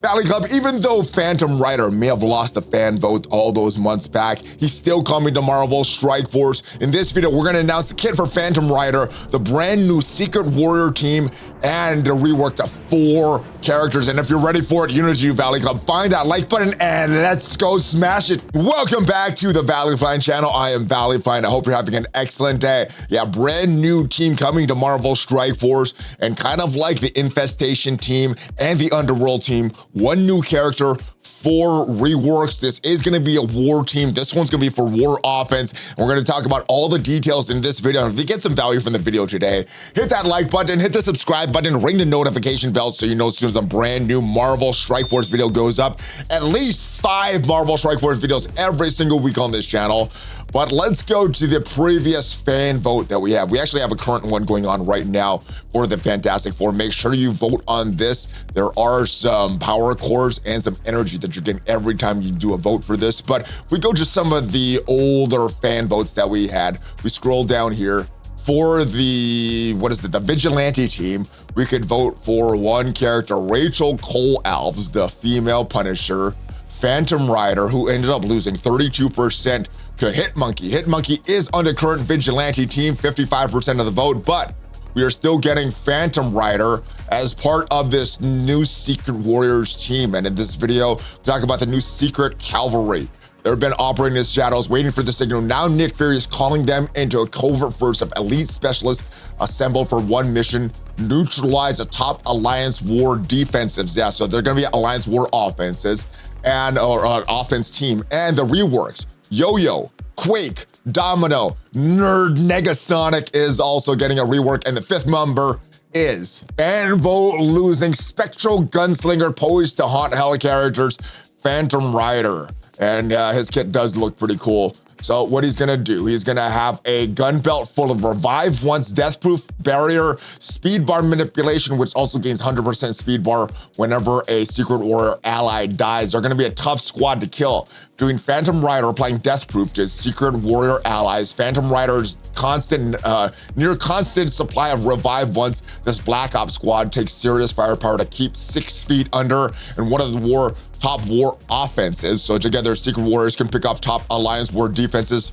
Valley Club, even though Phantom Rider may have lost the fan vote all those months back, he's still coming to Marvel Strike Force. In this video, we're gonna announce the kit for Phantom Rider, the brand new Secret Warrior team, and the rework to 4 characters. And if you're ready for it, you know what to do, Valley Club. Find that like button and let's go smash it. Welcome back to the ValleyFlyin channel. I am ValleyFlyin. I hope you're having an excellent day. Yeah, brand new team coming to Marvel Strike Force, and kind of like the Infestation team and the Underworld team, 1 new character, 4 reworks. This is going to be a war team. This one's going to be for war offense. And we're going to talk about all the details in this video. And if you get some value from the video today, hit that like button, hit the subscribe button, ring the notification bell so you know as soon as a brand new Marvel Strike Force video goes up. At least 5 Marvel Strike Force videos every single week on this channel. But let's go to the previous fan vote that we have. We actually have a current one going on right now for the Fantastic Four. Make sure you vote on this. There are some power cores and some energy that you're getting every time you do a vote for this. But if we go to some of the older fan votes that we had, we scroll down here. For the, the Vigilante team, we could vote for 1 character, Rachel Cole Alves, the female Punisher, Phantom Rider, who ended up losing 32% to Hitmonkey. Hitmonkey is on the current Vigilante team, 55% of the vote, but we are still getting Phantom Rider as part of this new Secret Warriors team. And in this video, we'll talk about the new Secret Cavalry. They've been operating as shadows, waiting for the signal. Now Nick Fury is calling them into a covert force of elite specialists assembled for 1 mission: neutralize the top Alliance War defensives. Yeah, so they're gonna be Alliance War offenses and offense team. And the reworks, Yoyo, Quake, Domino, Negasonic is also getting a rework. And the 5th member is fan vote losing Spectral Gunslinger poised to haunt hell characters, Phantom Rider. And his kit does look pretty cool. So what he's gonna do, he's gonna have a gun belt full of revive once, death-proof barrier, speed bar manipulation, which also gains 100% speed bar whenever a Secret Warrior ally dies. They're gonna be a tough squad to kill. Doing Phantom Rider, applying death-proof to Secret Warrior allies. Phantom Rider's near constant supply of revive once. This Black Ops squad takes serious firepower to keep 6 feet under, and one of the top war offenses. So together, Secret Warriors can pick off top Alliance War defenses.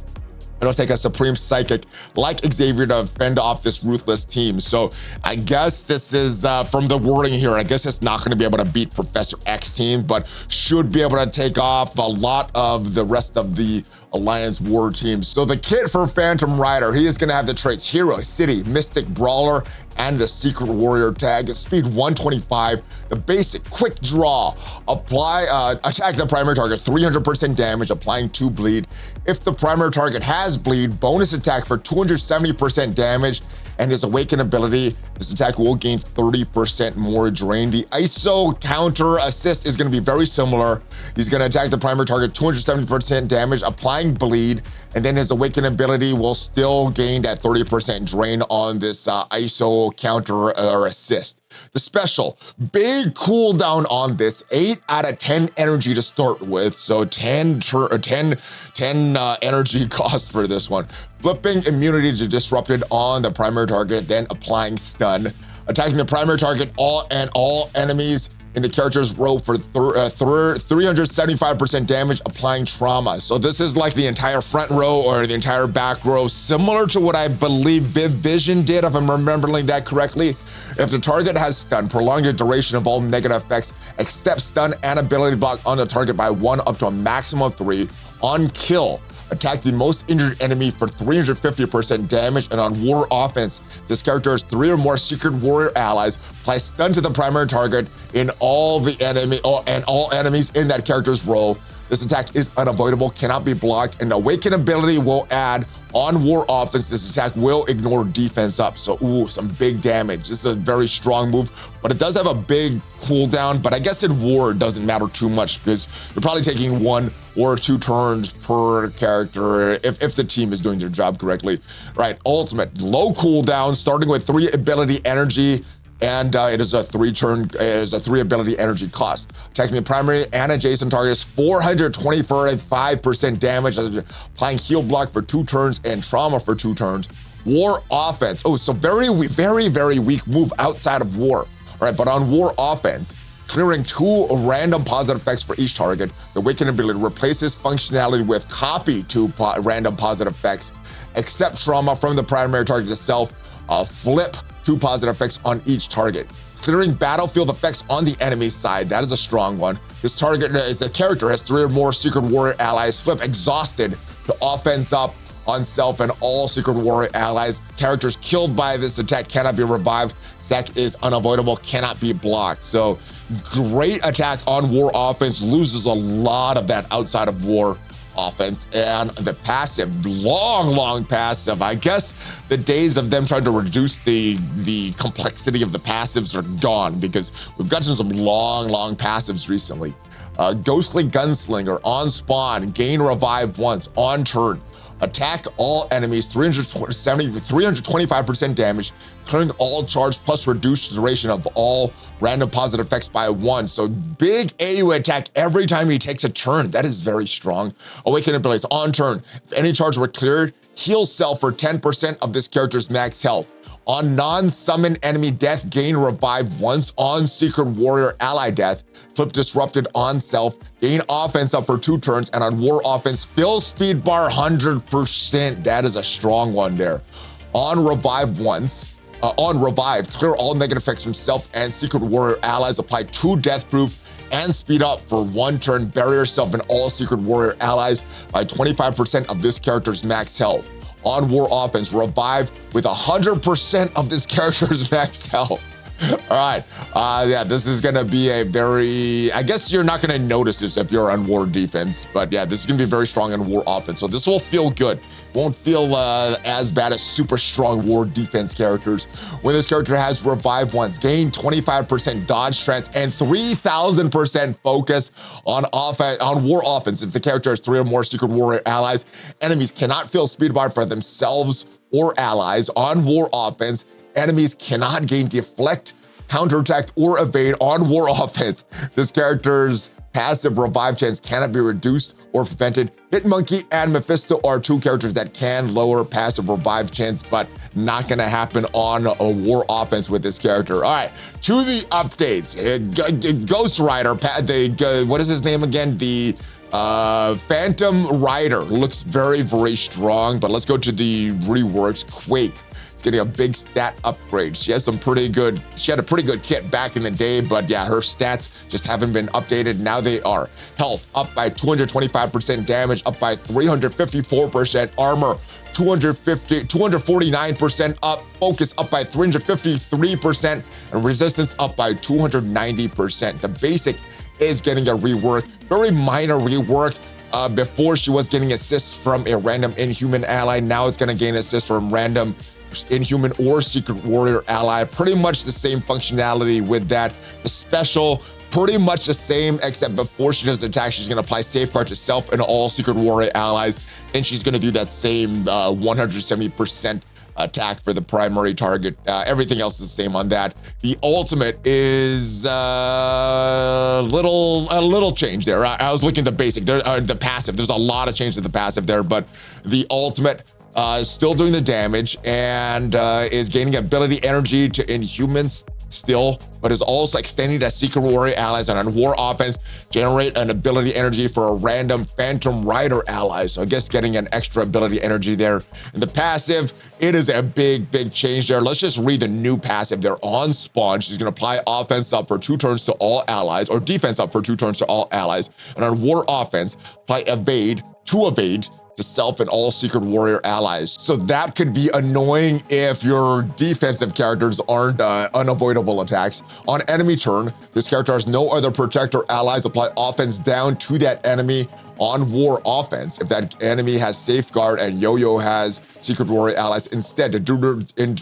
It'll take a Supreme Psychic like Xavier to fend off this ruthless team. So I guess this is, from the wording here, I guess it's not gonna be able to beat Professor X team, but should be able to take off a lot of the rest of the Alliance War teams. So the kit for Phantom Rider, he is gonna have the traits Hero, City, Mystic, Brawler, and the Secret Warrior tag. Speed 125, the basic quick draw, attack the primary target, 300% damage, applying 2 bleed. If the primary target has bleed, bonus attack for 270% damage, and his awaken ability, this attack will gain 30% more drain. The ISO counter assist is gonna be very similar. He's gonna attack the primary target, 270% damage, applying bleed, and then his awaken ability will still gain that 30% drain on this ISO counter or assist. The special, big cooldown on this, 8 out of 10 energy to start with, so 10 energy cost for this one. Flipping immunity to disrupted on the primary target, then applying stun. Attacking the primary target all enemies in the character's row for 375% damage, applying trauma. So this is like the entire front row or the entire back row, similar to what I believe Vision did, if I'm remembering that correctly. If the target has stun, prolong the duration of all negative effects, except stun and ability block on the target by 1 up to a maximum of 3. On kill, attack the most injured enemy for 350% damage, and on war offense, this character has 3 or more Secret Warrior allies, apply stun to the primary target in all enemies in that character's row. This attack is unavoidable, cannot be blocked, and awaken ability will add on war offense. This attack will ignore defense up. So, some big damage. This is a very strong move, but it does have a big cooldown. But I guess in war, it doesn't matter too much because you're probably taking 1 or 2 turns per character if the team is doing their job correctly. Right, ultimate, low cooldown, starting with 3 ability energy, and it is a 3 ability energy cost. Attacking the primary and adjacent targets, 425% damage, applying heal block for 2 turns and trauma for 2 turns. War offense, so very, very, very weak move outside of war. All right, but on war offense, clearing 2 random positive effects for each target. The Awaken ability replaces functionality with copy 2 random positive effects, accept trauma from the primary target itself, flip 2 positive effects on each target. Clearing battlefield effects on the enemy side, that is a strong one. This target is the character has 3 or more Secret Warrior allies. Flip exhausted to offense up on self and all Secret Warrior allies. Characters killed by this attack cannot be revived. Stack is unavoidable, cannot be blocked. So great attack on war offense, loses a lot of that outside of war offense. And the passive, long passive. I guess the days of them trying to reduce the complexity of the passives are gone, because we've gotten some long passives recently. Ghostly Gunslinger on spawn, gain revive once on turn. Attack all enemies, 325% damage, clearing all charge plus reduced duration of all random positive effects by 1. So big AU attack every time he takes a turn. That is very strong. Awaken abilities on turn. If any charge were cleared, heal self for 10% of this character's max health. On non-summon enemy death, gain revive once. On Secret Warrior ally death, flip disrupted on self, gain offense up for 2 turns, and on war offense, fill speed bar 100%. That is a strong one there. On revive once, on revive, clear all negative effects from self and Secret Warrior allies, apply 2 death proof and speed up for 1 turn, bury yourself and all Secret Warrior allies by 25% of this character's max health. On war offense, revive with 100% of this character's max health. All right, yeah, this is gonna be a very, I guess you're not gonna notice this if you're on war defense, but yeah, this is gonna be very strong on war offense. So this will feel good. Won't feel as bad as super strong war defense characters. When this character has revive once, gain 25% dodge strength and 3000% focus on war offense. If the character has 3 or more Secret Warrior allies, enemies cannot fill speed bar for themselves or allies. On war offense, enemies cannot gain deflect, counterattack, or evade on war offense. This character's passive revive chance cannot be reduced or prevented. Hitmonkey and Mephisto are 2 characters that can lower passive revive chance, but not gonna happen on a war offense with this character. All right, to the updates. Ghost Rider, what is his name again? The Phantom Rider looks very strong, but let's go to the reworks. Quake. Getting a big stat upgrade. She had a pretty good kit back in the day, but yeah, her stats just haven't been updated. Now they are. Health up by 225%, damage up by 354%, armor 249% up, focus up by 353%, and resistance up by 290%. The basic is getting a rework, very minor rework. Before she was getting assists from a random Inhuman ally, now it's gonna gain assists from random Inhuman or Secret Warrior ally. Pretty much the same functionality with that. The special, pretty much the same, except before she does the attack, she's gonna apply Safeguard to self and all Secret Warrior allies, and she's gonna do that same 170% attack for the primary target. Everything else is the same on that. The ultimate is a little change there. I was looking at the basic, the passive. There's a lot of change to the passive there, but the ultimate is still doing the damage and is gaining ability energy to Inhumans still, but is also extending to Secret Warrior allies, and on war offense, generate an ability energy for a random Phantom Rider ally. So I guess getting an extra ability energy there. And the passive, it is a big change there. Let's just read the new passive there. On spawn, she's gonna apply offense up for 2 turns to all allies, or defense up for 2 turns to all allies. And on war offense, apply evade to self and all Secret Warrior allies. So that could be annoying if your defensive characters aren't unavoidable attacks. On enemy turn, this character has no other protector allies. Apply offense down to that enemy on war offense. If that enemy has Safeguard and Yoyo has Secret Warrior allies, instead to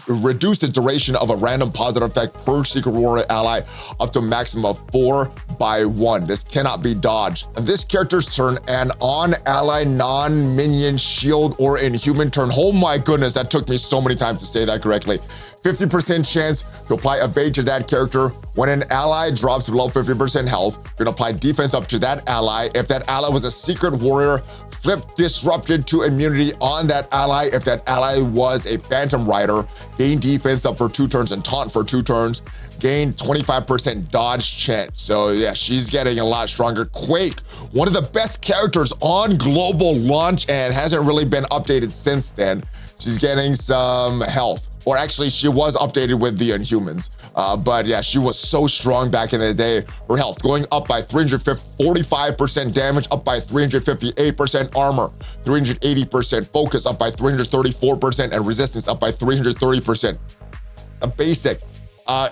reduce the duration of a random positive effect per Secret Warrior ally up to a maximum of 4 by 1. This cannot be dodged. On this character's turn, and on ally non-minion shield or Inhuman turn, oh my goodness, that took me so many times to say that correctly. 50% chance to apply evade to that character When an ally drops below 50% health, you're gonna apply defense up to that ally. If that ally was a secret warrior, flip disrupted to immunity on that ally. If that ally was a phantom rider, gain defense up for 2 turns and taunt for 2 turns. Gain 25% dodge chance. So yeah, she's getting a lot stronger. Quake, one of the best characters on global launch and hasn't really been updated since then. She's getting some health. Or actually, she was updated with the Inhumans. But yeah, she was so strong back in the day. Her health going up by 345% damage, up by 358% armor, 380% focus, up by 334%, and resistance up by 330%. A basic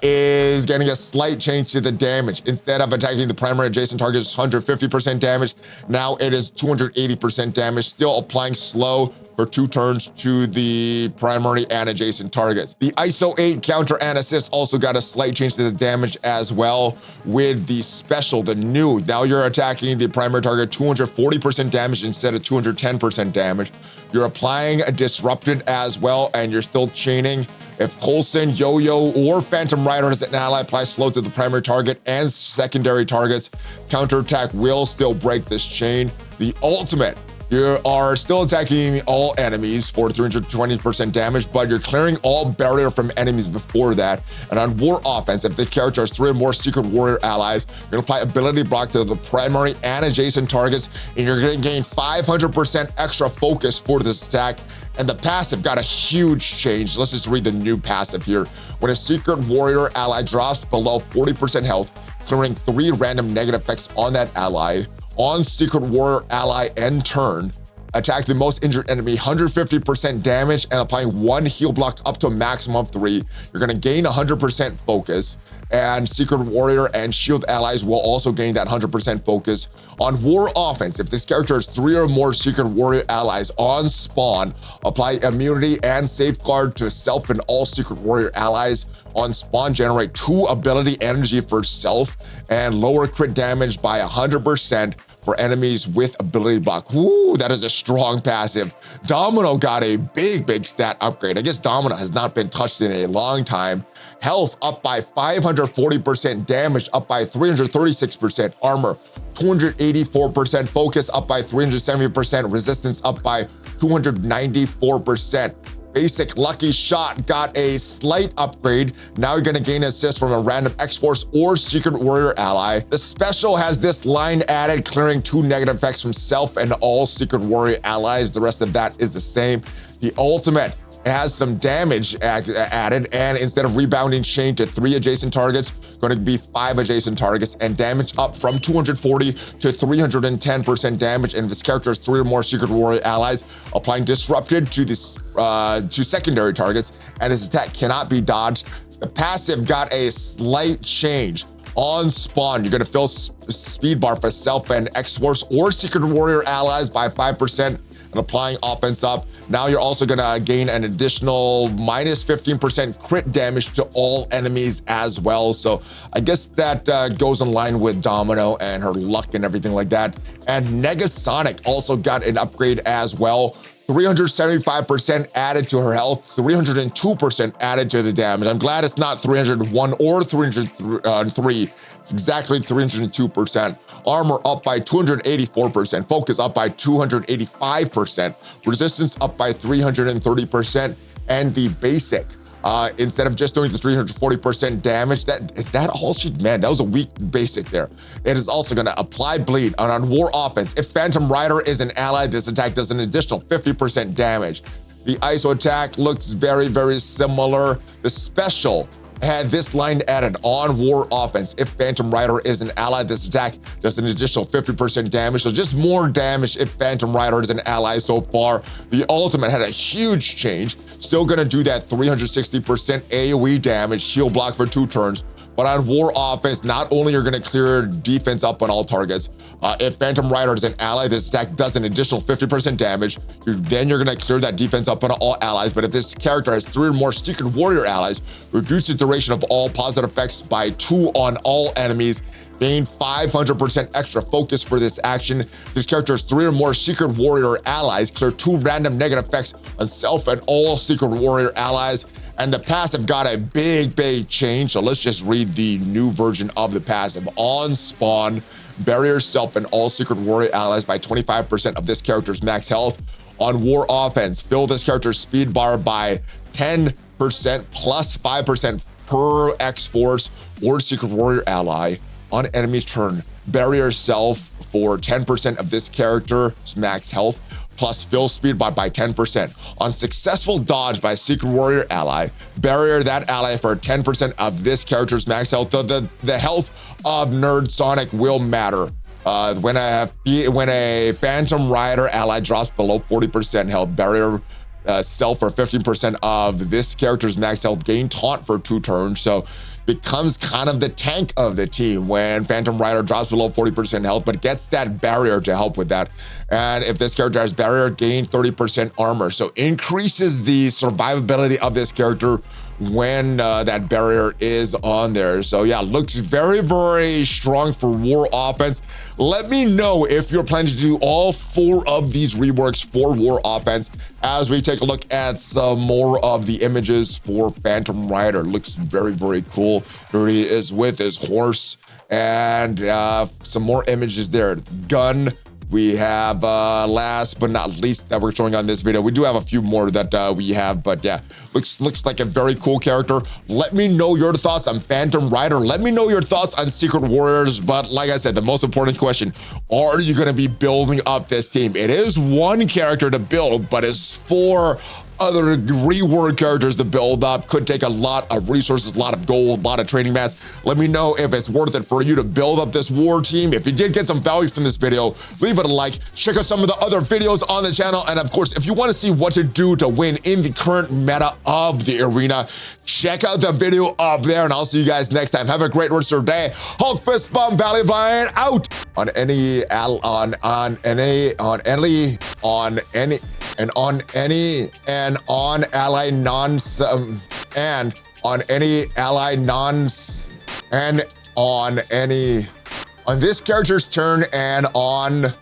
is getting a slight change to the damage. Instead of attacking the primary adjacent target, it's 150% damage. Now it is 280% damage, still applying slow for 2 turns to the primary and adjacent targets. The ISO 8 counter and assist also got a slight change to the damage as well with the special, the new. Now you're attacking the primary target 240% damage instead of 210% damage. You're applying a disrupted as well, and you're still chaining. If Coulson, Yoyo, or Phantom Rider as an ally, apply slow to the primary target and secondary targets. Counterattack will still break this chain. The ultimate, you are still attacking all enemies for 320% damage, but you're clearing all barrier from enemies before that. And on War Offense, if the character has 3 or more Secret Warrior allies, you're gonna apply ability block to the primary and adjacent targets, and you're gonna gain 500% extra focus for this attack. And the passive got a huge change. Let's just read the new passive here. When a Secret Warrior ally drops below 40% health, clearing 3 random negative effects on that ally, on Secret Warrior ally end turn, attack the most injured enemy, 150% damage, and applying 1 heal block up to a maximum of 3. You're gonna gain 100% focus, and Secret Warrior and Shield allies will also gain that 100% focus. On War Offense, if this character has 3 or more Secret Warrior allies on spawn, apply immunity and safeguard to self and all Secret Warrior allies. On spawn, generate 2 ability energy for self and lower crit damage by 100% for enemies with ability block. Ooh, that is a strong passive. Domino got a big stat upgrade. I guess Domino has not been touched in a long time. Health up by 540%, damage up by 336%, armor 284%, focus up by 370%, resistance up by 294%. Basic Lucky Shot got a slight upgrade. Now you're gonna gain assist from a random X-Force or Secret Warrior ally. The special has this line added, clearing 2 negative effects from self and all Secret Warrior allies. The rest of that is the same. The ultimate has some damage added, and instead of rebounding chain to 3 adjacent targets, going to be 5 adjacent targets, and damage up from 240 to 310% damage. And if this character has 3 or more Secret Warrior allies, applying disrupted to this to secondary targets, and this attack cannot be dodged. The passive got a slight change. On spawn, you're gonna fill speed bar for self and X-Force or Secret Warrior allies by 5%. And applying offense up. Now you're also gonna gain an additional minus 15% crit damage to all enemies as well. So I guess that goes in line with Domino and her luck and everything like that. And Negasonic also got an upgrade as well. 375% added to her health, 302% added to the damage. I'm glad it's not 301 or 303. It's exactly 302%. Armor up by 284%, focus up by 285%, resistance up by 330%, and the basic, instead of just doing the 340% damage, is that all she, man, that was a weak basic there. It is also gonna apply bleed on War Offense. If Phantom Rider is an ally, this attack does an additional 50% damage. The ISO attack looks very similar. The special had this line added on War Offense. If Phantom Rider is an ally, this attack does an additional 50% damage. So just more damage if Phantom Rider is an ally so far. The ultimate had a huge change. Still gonna do that 360% AoE damage, heal block for 2 turns. But on War Offense, not only you're gonna clear defense up on all targets, if Phantom Rider is an ally, this attack does an additional 50% damage. Then you're gonna clear that defense up on all allies. But if this character has 3 or more Secret Warrior allies, reduce the duration of all positive effects by 2 on all enemies. Gain 500% extra focus for this action. This character has 3 or more Secret Warrior allies. Clear 2 random negative effects on self and all Secret Warrior allies. And the passive got a big change. So let's just read the new version of the passive. On spawn, bury yourself and all secret warrior allies by 25% of this character's max health. On war offense, fill this character's speed bar by 10% plus 5% per X-Force or secret warrior ally. On enemy turn, bury yourself for 10% of this character's max health plus fill speed by 10%. On successful dodge by secret warrior ally, bury that ally for 10% of this character's max health. The health of Negasonic will matter. When a Phantom Rider ally drops below 40% health, bury self for 15% of this character's max health, gain taunt for 2 turns. So becomes kind of the tank of the team when Phantom Rider drops below 40% health, but gets that barrier to help with that. And if this character has barrier, gain 30% armor. So increases the survivability of this character when that barrier is on there. So yeah, looks very strong for war offense. Let me know if you're planning to do all 4 of these reworks for war offense as we take a look at some more of the images for Phantom Rider. Looks very cool. Here he is with his horse and some more images there. Gun. We have, last but not least, that we're showing on this video. We do have a few more that we have, but yeah, looks like a very cool character. Let me know your thoughts on Phantom Rider. Let me know your thoughts on Secret Warriors. But like I said, the most important question, are you going to be building up this team? It is 1 character to build, but it's 4 other rework characters to build up. Could take a lot of resources, a lot of gold, a lot of training mats. Let me know if it's worth it for you to build up this war team. If you did get some value from this video, leave it a like. Check out some of the other videos on the channel. And of course, if you want to see what to do to win in the current meta of the arena, check out the video up there. And I'll see you guys next time. Have a great rest of your day. Hulk fist bump, ValleyFlyin out. On any ally on this character's turn and on